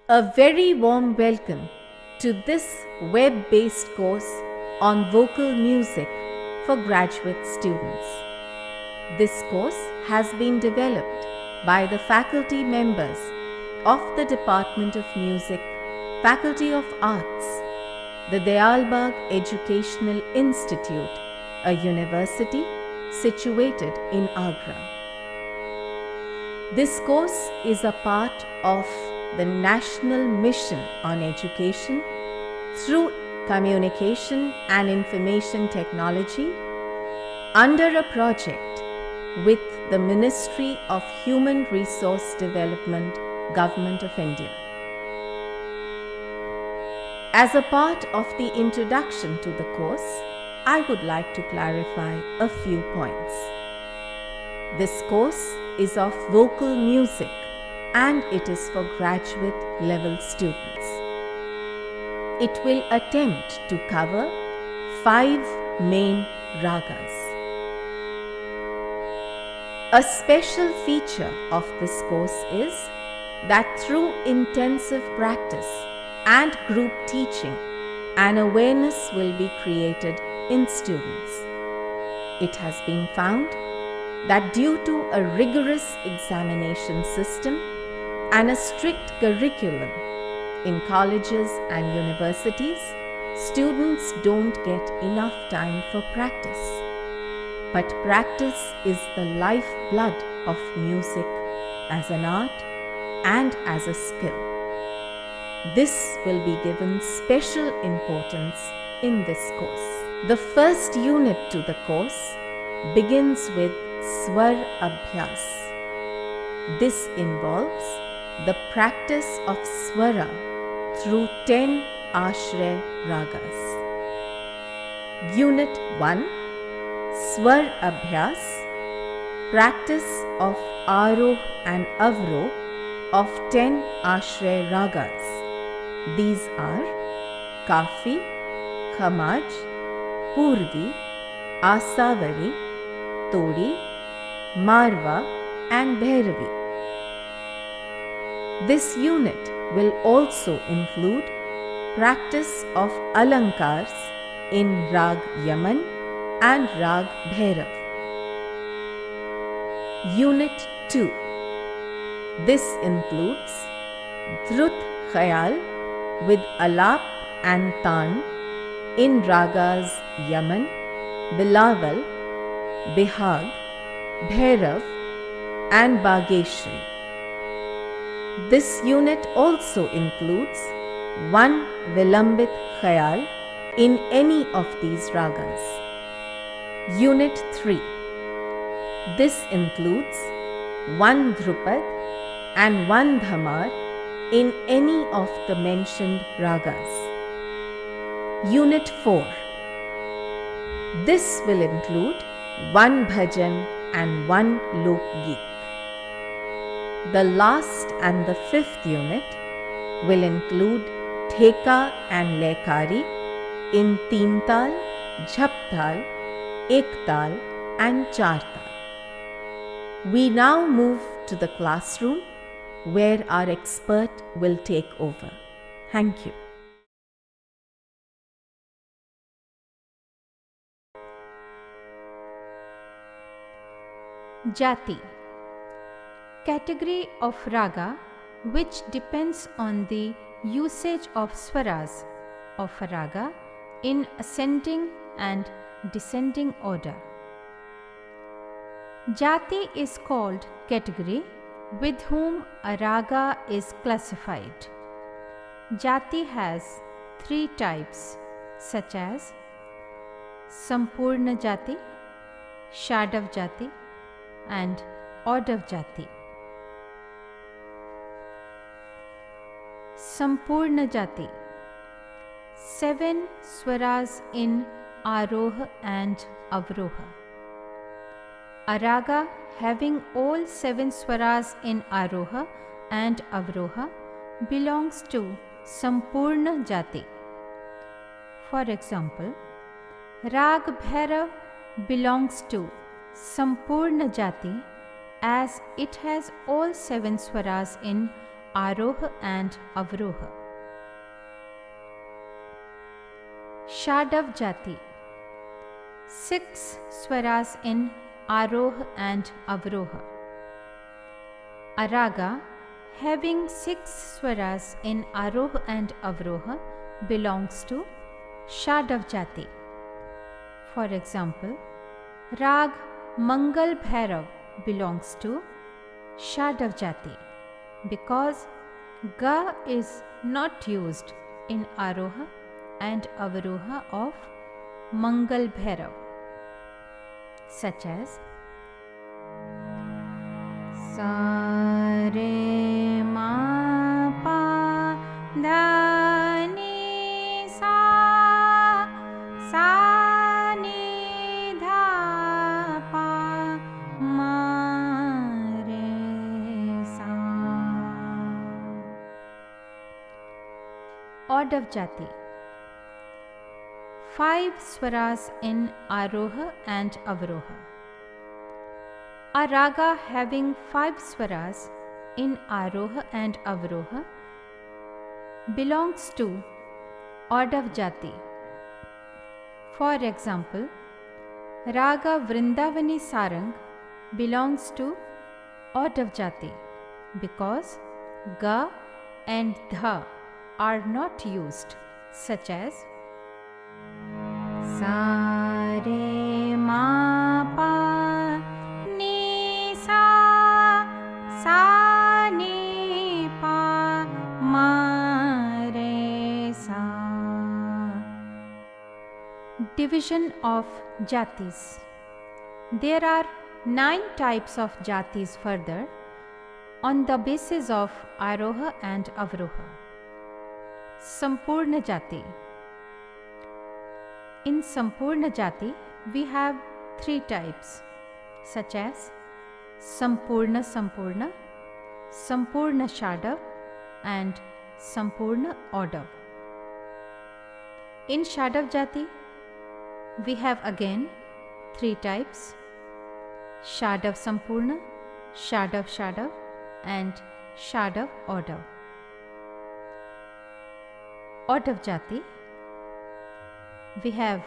A very warm welcome to this web-based course on vocal music for graduate students. This course has been developed by the faculty members of the Department of Music, Faculty of Arts, the Dayalbagh Educational Institute, a university situated in Agra. This course is a part of the National Mission on Education through Communication and Information Technology under a project with the Ministry of Human Resource Development, Government of India. As a part of the introduction to the course, I would like to clarify a few points. This course is of vocal music and it is for graduate level students. It will attempt to cover 5 main ragas. A special feature of this course is that through intensive practice and group teaching, an awareness will be created in students. It has been found that due to a rigorous examination system and a strict curriculum in colleges and universities, students don't get enough time for practice. But practice is the lifeblood of music as an art and as a skill. This will be given special importance in this course. The first unit to the course begins with Swar Abhyas. This involves the practice of swara through 10 Ashray ragas. Unit 1, Swar Abhyas, practice of Aroh and Avroh of 10 Ashray ragas. These are Kafi, Khamaj, Purvi, Asavali, Todi, Marwa and Bhairavi. This unit will also include practice of Alankars in Rag Yaman and Rag Bhairav. Unit 2. This includes Drut Khayal with Alap and Taan in Ragas Yaman, Bilawal, Bihag, Bhairav and Bageshri. This unit also includes 1 Vilambit Khayal in any of these ragas. Unit 3. This includes 1 Drupad and 1 Dhamar in any of the mentioned ragas. Unit 4. This will include 1 Bhajan and 1 Lok Geet. The last and the 5th unit will include Theka and Lekari in Teen Tal, Jhap Tal, Ek Tal and Char Tal. We now move to the classroom where our expert will take over. Thank you. Jati, category of raga which depends on the usage of swaras of a raga in ascending and descending order. Jati is called category with whom a raga is classified. Jati has 3 types such as Sampurna Jati, Shadav Jati and Audav Jati. Sampurna Jati, 7 swaras in Aroha and Avroha. A raga having all 7 swaras in Aroha and Avroha belongs to Sampurna Jati. For example, Rag Bhairav belongs to Sampurna Jati as it has all 7 swaras in Aroha and Avroha. Shadav Jati. 6 swaras in Aroha and Avroha. A raga having 6 swaras in Aroha and Avroha belongs to Shadav Jati. For example, Rag Mangal Bhairav belongs to Shadav Jati because Ga is not used in Aroha and Avroha of Mangal Bhairav, such as Sa Re Ma Pa Dha Ni Sa Sa Ni Dha Pa Ma Re Sa. Odav Jati. 5 swaras in Aroha and Avroha. A raga having 5 swaras in Aroha and Avroha belongs to Odav Jati. For example, Raga Vrindavani Sarang belongs to Odav Jati because Ga and Dha are not used, such as Sa Re Ma Pa Ni Sa Sa Ni Pa Ma Re Sa. Division of Jatis. There are 9 types of Jatis further on the basis of Aroha and Avroha. Sampurna Jati. In Sampurna Jati, we have 3 types, such as Sampurna Sampurna, Sampurna Shadav, and Sampurna Odav. In Shadav Jati, we have again 3 types: Shadav Sampurna, Shadav Shadav, and Shadav Odav. Odav Jati, we have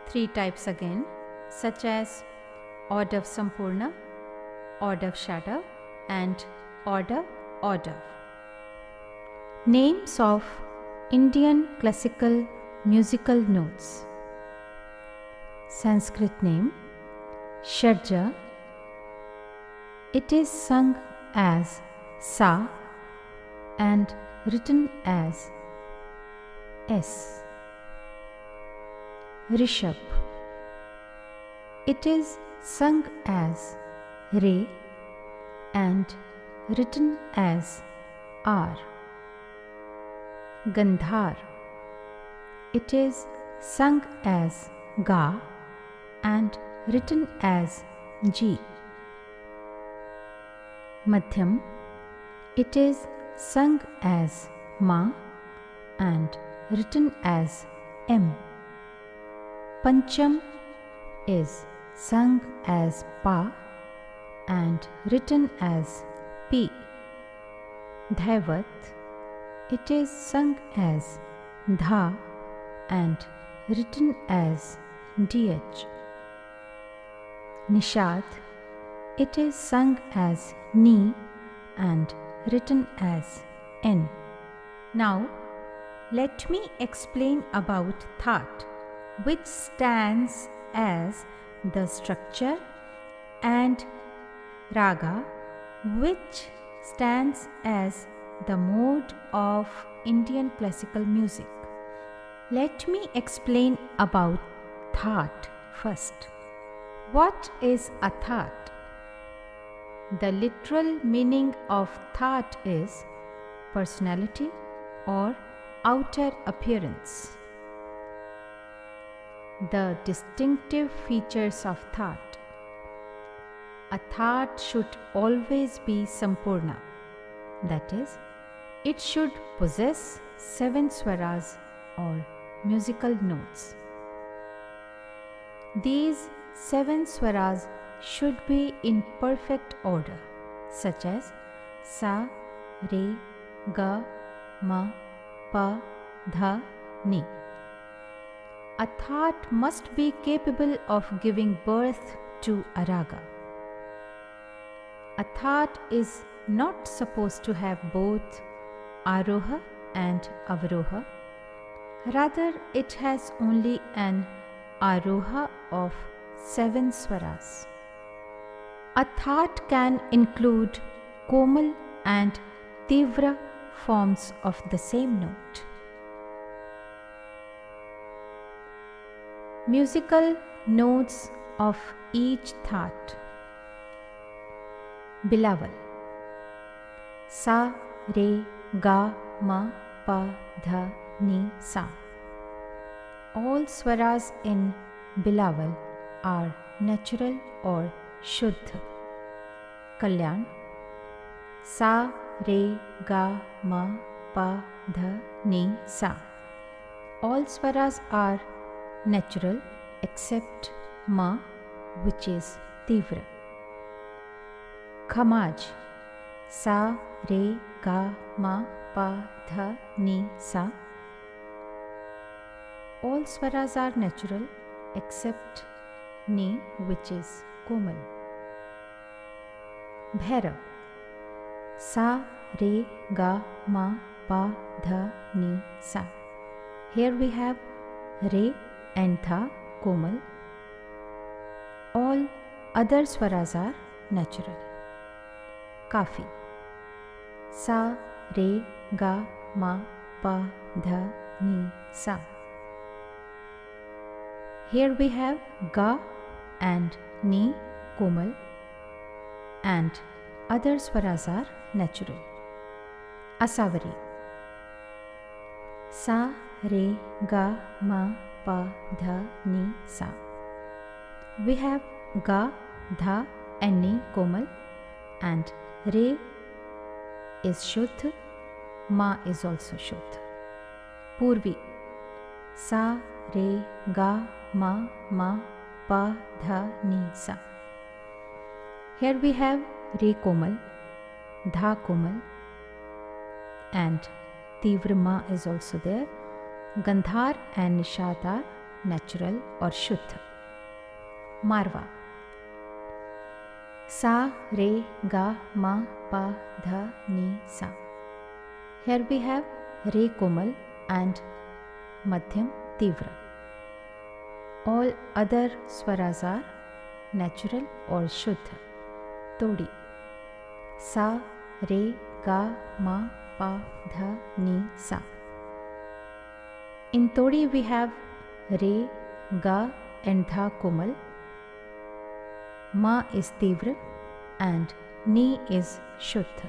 3 types again, such as Odav Sampurna, Odav Shadav, and Odav Odav. Names of Indian classical musical notes. Sanskrit name Shadja. It is sung as Sa and written as S. Rishabh. It is sung as Re and written as R. Gandhar. It is sung as Ga and written as G. Madhyam. It is sung as Ma and written as M. Pancham is sung as Pa and written as P. Dhaivat. It is sung as Dha and written as DH. Nishad. It is sung as Ni and written as N. Now, let me explain about That, which stands as the structure, and Raga, which stands as the mode of Indian classical music. Let me explain about That first. What is a That? The literal meaning of That is personality or outer appearance. The distinctive features of That. A That should always be Sampurna, that is, it should possess 7 swaras or musical notes. These 7 swaras should be in perfect order, such as Sa, Re, ga, ma, pa, dha, ni. A thought must be capable of giving birth to a raga. A thought is not supposed to have both aroha and avaroha. Rather, it has only an aroha of 7 swaras. A thought can include komal and tivra forms of the same note. Musical notes of each thought. Bilaval. Sa, re, ga, ma, pa, dha, ni, sa. All swaras in Bilaval are natural or shuddha. Kalyan. Sa, re, ga, ma, pa, dha, ni, sa. All swaras are natural except ma, which is tivra. Khamaj. Sa, re, ga, ma, pa, dha, ni, sa. All swaras are natural except ni, which is komal. Bhairav. Sa, re, ga, ma, pa, dha, ni, sa. Here we have re and dha komal. All other swaras are natural. Kafi. Sa, re, ga, ma, pa, dha, ni, sa. Here we have ga and ni komal and other swaras are natural. Asavari. Sa, re, ga, ma, pa, dha, ni, sa. We have ga, dha and ni komal and re is shuddha, ma is also shuddha. Purvi. Sa, re, ga, ma, pa, dha, ni, sa. Here we have re komal, dha komal and tivra ma is also there. Gandhar and nishad are natural or shuddha. Marva. Sa, re, ga, ma, pa, dha, ni, sa. Here we have re komal and madhyam tivra. All other swaras are natural or shuddha. Todi. Sa, re, ga, ma, pa, dha, ni, sa. In Todi we have re, ga and dha komal. Ma is tivra and ni is shuddha.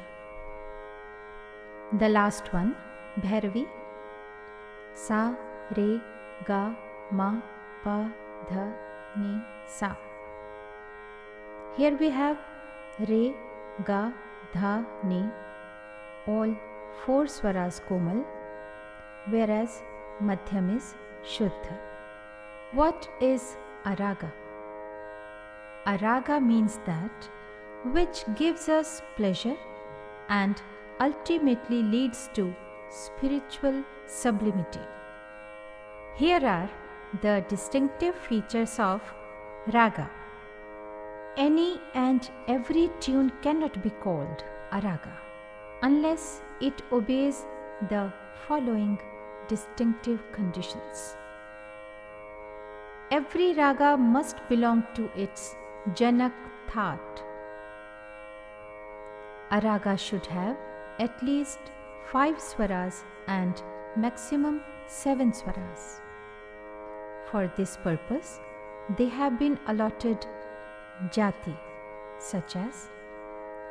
The last one, Bhairavi. Sa, re, ga, ma, pa, dha, ni, sa. Here we have re, ga, dha, ni, all 4 swaras komal, whereas madhyam is shuddha. What is a raga? A raga means that which gives us pleasure and ultimately leads to spiritual sublimity. Here are the distinctive features of raga. Any and every tune cannot be called a raga unless it obeys the following distinctive conditions. Every raga must belong to its janak thought. A raga should have at least 5 swaras and maximum 7 swaras. For this purpose, they have been allotted jati, such as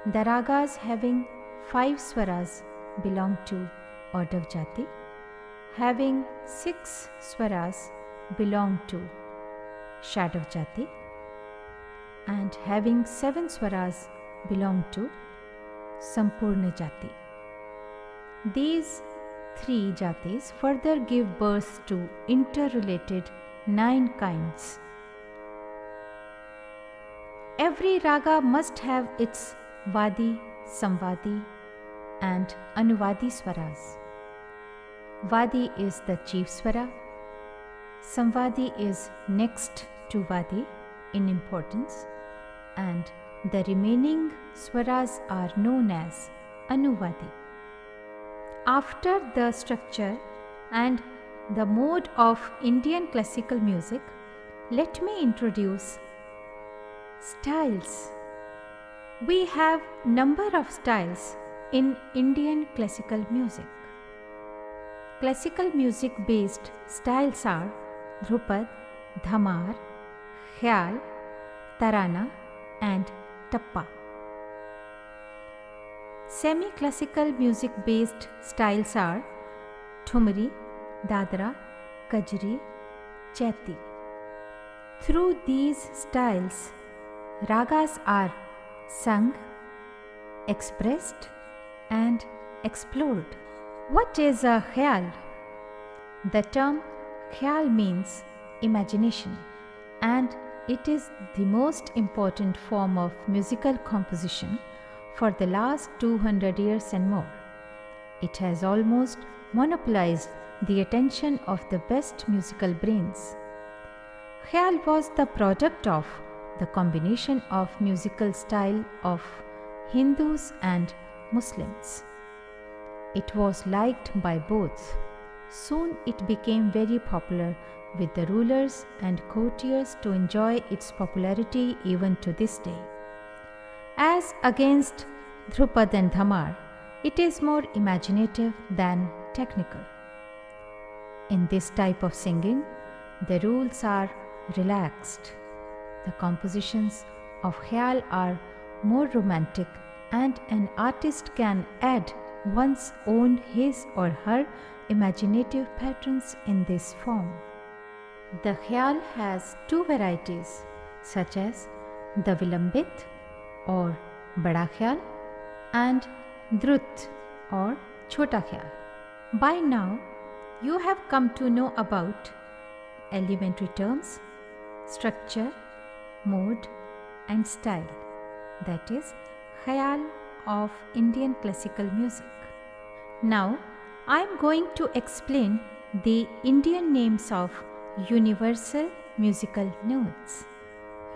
the ragas having 5 swaras belong to Audav jati, having 6 swaras belong to Shadav jati, and having 7 swaras belong to Sampurna jati. These 3 jatis further give birth to interrelated 9 kinds. Every raga must have its Vadi, Samvadi, and Anuvadi swaras. Vadi is the chief swara. Samvadi is next to Vadi in importance, and the remaining swaras are known as Anuvadi. After the structure and the mode of Indian classical music, let me introduce styles. We have number of styles in Indian classical music. Classical music based styles are Dhrupad, Dhamar, Khyal, Tarana and Tappa. Semi-classical music based styles are Thumri, Dadra, Kajri, Chaiti. Through these styles, ragas are sung, expressed and explored. What is a khyal? The term khyal means imagination, and it is the most important form of musical composition for the last 200 years and more. It has almost monopolized the attention of the best musical brains. Khyal was the product of the combination of musical style of Hindus and Muslims. It was liked by both. Soon it became very popular with the rulers and courtiers to enjoy its popularity even to this day. As against Dhrupad and Dhamar, it is more imaginative than technical. In this type of singing, the rules are relaxed. The compositions of khyal are more romantic, and an artist can add one's own his or her imaginative patterns in this form. The khyal has two varieties, such as the Vilambit or Bada Khyal and Drut or Chota Khyal. By now, you have come to know about elementary terms, structure, mode and style, that is khyal of Indian classical music. Now, I am going to explain the Indian names of universal musical notes.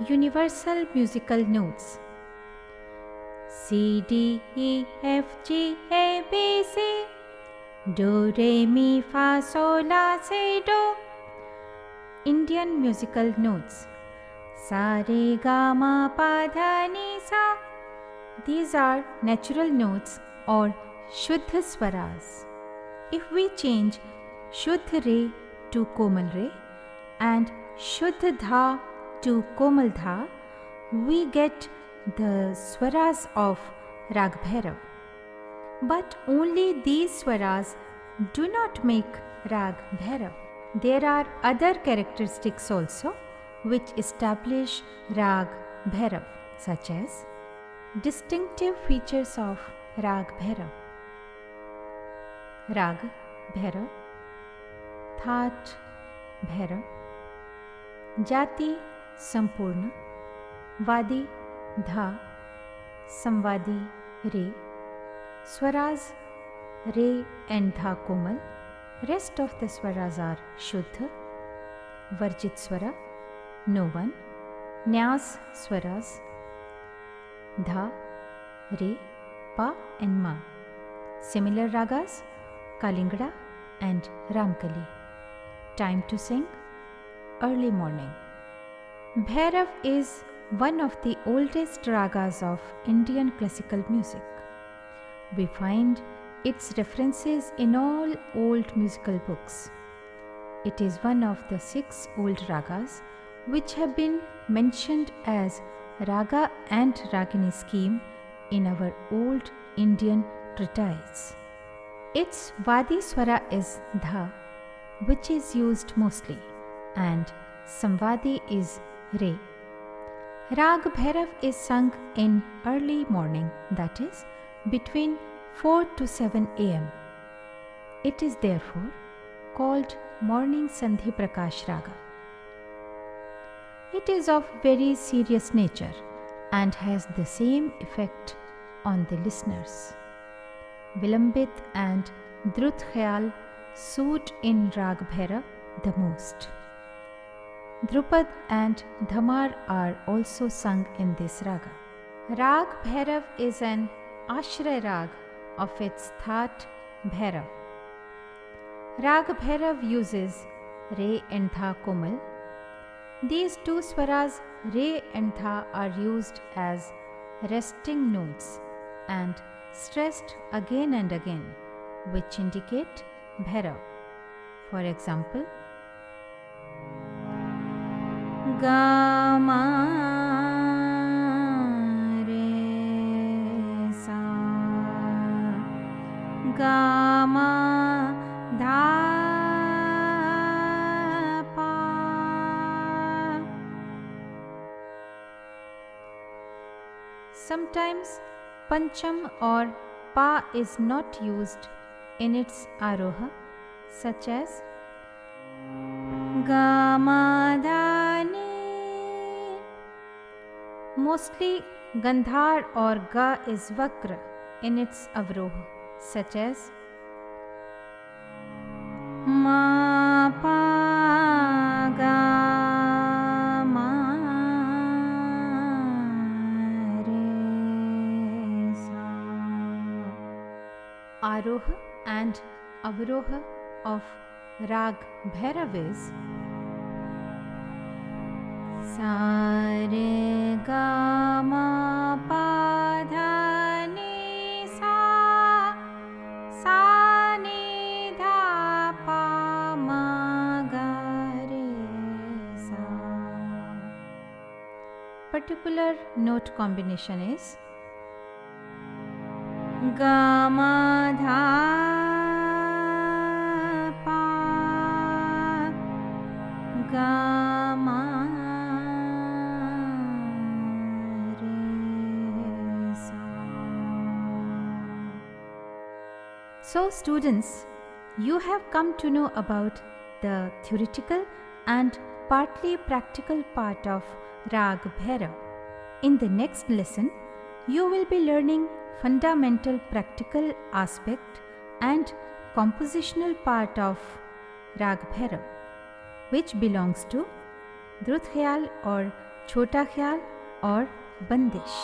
Universal musical notes: C, D, E, F, G, A, B, C, Do, Re, Mi, Fa, Sol, La, Si, Do. Indian musical notes: Sa, Re, Ga, Ma, Pa, Dha, Ni, Sa. These are natural notes or Shuddha swaras. If we change Shuddha Re to Komal Re and Shuddha Dha to Komal Dha, we get the swaras of Rag Bhairav. But only these swaras do not make Rag Bhairav. There are other characteristics also which establish Rag Bhairav, such as distinctive features of Rag Bhairav. Rag Bhairav, Thaat Bhairav, Jati Sampurna, Vadi Dha, Samvadi Re, Swaras Re and Dha Komal. Rest of the swaras are Shuddha, Varjit Swara, no one, Nyas swaras, Dha, Re, Pa and Ma. Similar ragas, Kalingada and Ramkali. Time to sing: early morning. Bhairav is one of the oldest ragas of Indian classical music. We find its references in all old musical books. It is one of the 6 old ragas which have been mentioned as raga and ragini scheme in our old Indian treatise. Its Vadi swara is Dha, which is used mostly, and Samvadi is Re. Rag Bhairav is sung in early morning, that is, between 4 to 7 am. It is therefore called Morning Sandhi Prakash Raga. It is of very serious nature and has the same effect on the listeners. Vilambit and Drut Khyal suit in Rag Bhairav the most. Drupad and Dhamar are also sung in this raga. Rag Bhairav is an Ashray Rag of its That Bhairav. Rag Bhairav uses Re and Dha Komal. These two swaras Re and Dha are used as resting notes and stressed again and again, which indicate Bhairav. For example, Ga ma re sa, ga ma dha pa. Sometimes Pancham or Pa is not used in its Aroha, such as Ga ma dha ni. Mostly Gandhar or Ga is Vakra in its Avroha, such as Ma pa ga ma re sa. Aroha and Avroha of Rag Bhairav is Sa re ga ma pa dha ni sa, sa ni dha pa ma ga re sa. Particular note combination is Ga ma dha pa, ga ma re sa. So students, you have come to know about the theoretical and partly practical part of Rag Bhairav. In the next lesson, you will be learning fundamental practical aspect and compositional part of Rag Bhairav, which belongs to Drut Khyal or Chota Khyal or Bandish.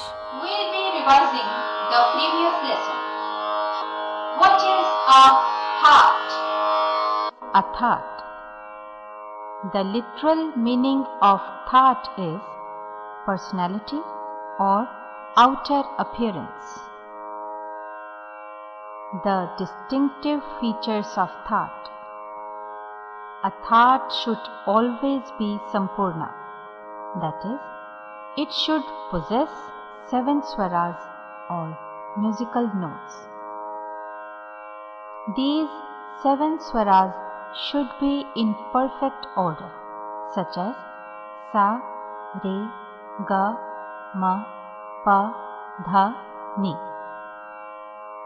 We'll be revising the previous lesson. What is a That? A That. The literal meaning of That is personality or outer appearance. The distinctive features of That. A That should always be Sampurna, that is, it should possess 7 swaras or musical notes. These 7 swaras should be in perfect order, such as Sa, Re, Ga, Ma, Pa, Dha, Ni.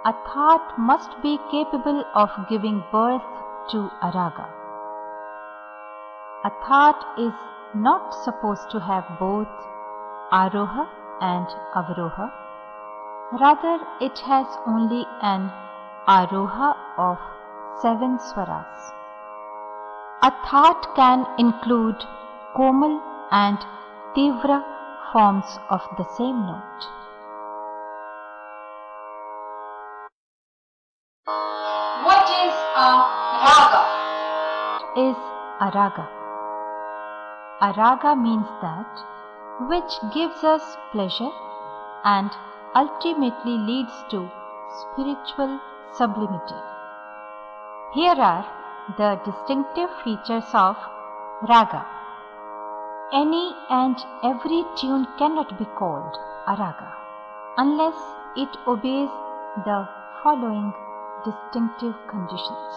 A That must be capable of giving birth to a raga. A That is not supposed to have both Aroha and Avroha. Rather, it has only an Aroha of 7 swaras. A That can include Komal and Tivra forms of the same note. What is a raga? Is a raga. A raga means that which gives us pleasure and ultimately leads to spiritual sublimity. Here are the distinctive features of raga. Any and every tune cannot be called a raga unless it obeys the following distinctive conditions.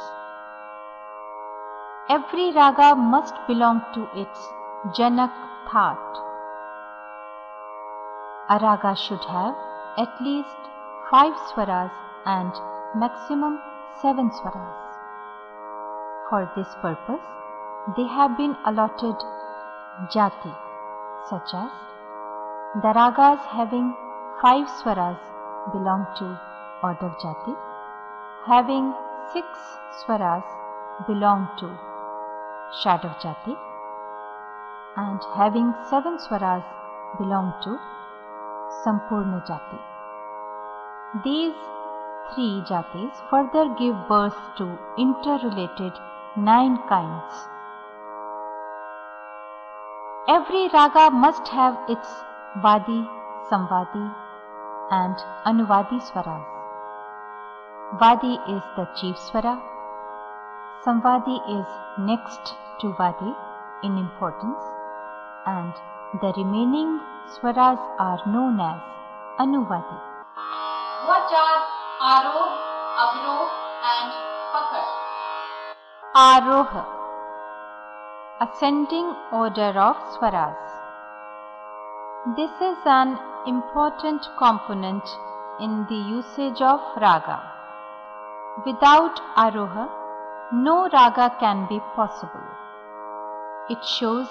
Every raga must belong to its Janak That. A raga should have at least 5 swaras and maximum 7 swaras. For this purpose, they have been allotted jati, such as the ragas having 5 swaras belong to Audav jati, having 6 swaras belong to Shadav Jati and having 7 swaras belong to Sampurna Jati. These 3 jatis further give birth to interrelated 9 kinds. Every raga must have its Vadi, Samvadi and Anuvadi swaras. Vadi is the chief swara. Samvadi is next to Vadi in importance, and the remaining swaras are known as Anuvadi. What are Aroh, Avroh and Pakad? Aroha, ascending order of swaras. This is an important component in the usage of raga. Without Aroha, no raga can be possible. It shows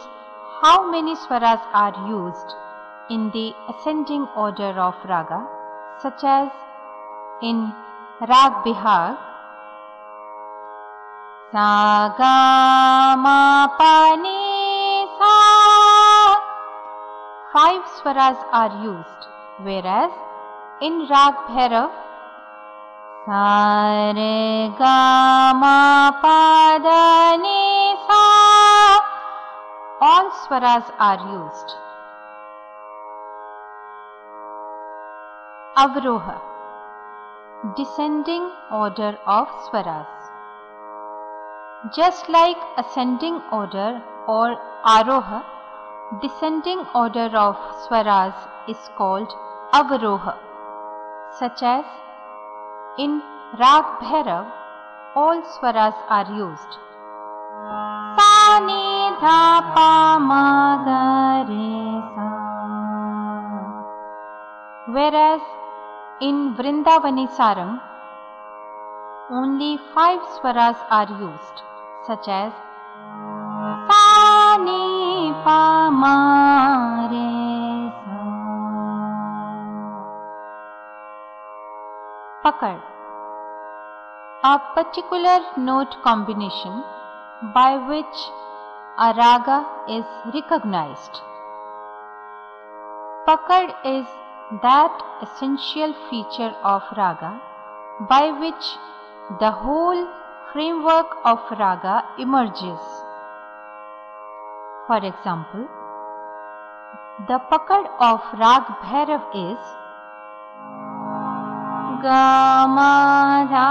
how many swaras are used in the ascending order of raga, such as in Rag Bihag, Sa Ga Ma Pa Ni Sa, 5 swaras are used, whereas in Rag Bhairav, Sa Re Ga Ma Pa Da Ni Sa, all swaras are used. Avroha, descending order of swaras. Just like ascending order or Aroha, descending order of swaras is called Avroha, such as in Rag Bhairav, all swaras are used. Sa Ni Dha Pa Ma Ga Re Sa. Whereas in Vrindavani Sarang, only 5 swaras are used, such as Sa Ni Pa Ma Re Sa. Pakad, a particular note combination by which a raga is recognized. Pakad is that essential feature of raga by which the whole framework of raga emerges. For example, the pakad of Rag Bhairav is Ga Ma Dha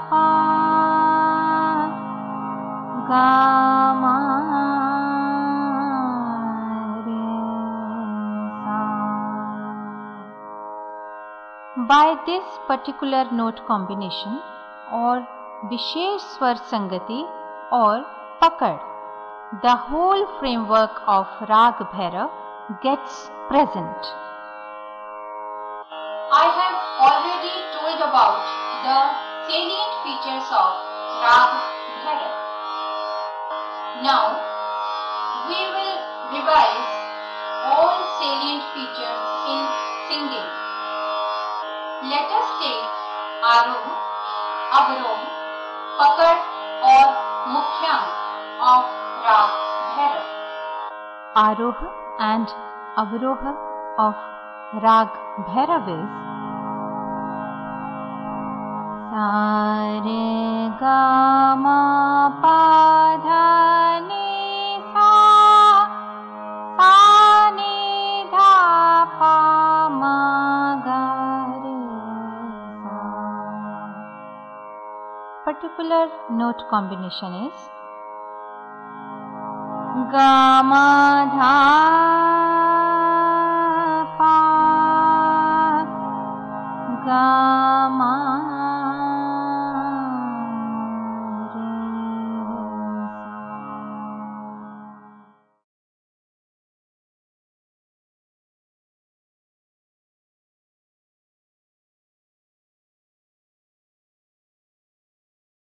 Pa Ga Ma. By this particular note combination or Vishesh Swar Sangati or Pakad, the whole framework of Rag Bhairav gets present. I have already told about the salient features of Rag Bhairav. Now, we will revise all salient features in singing. Let us take Aroh, Avroh, Pakad or Mukhyang of Rag Bhairav. Aroha and Avroha of Rag Bhairav is Sa Re Ga Ma Pa Dha Ni Sa, Sa Ni Dha Pa Ma Ga Re Sa. Particular note combination is Ga Ma Dha Pa Ga Ma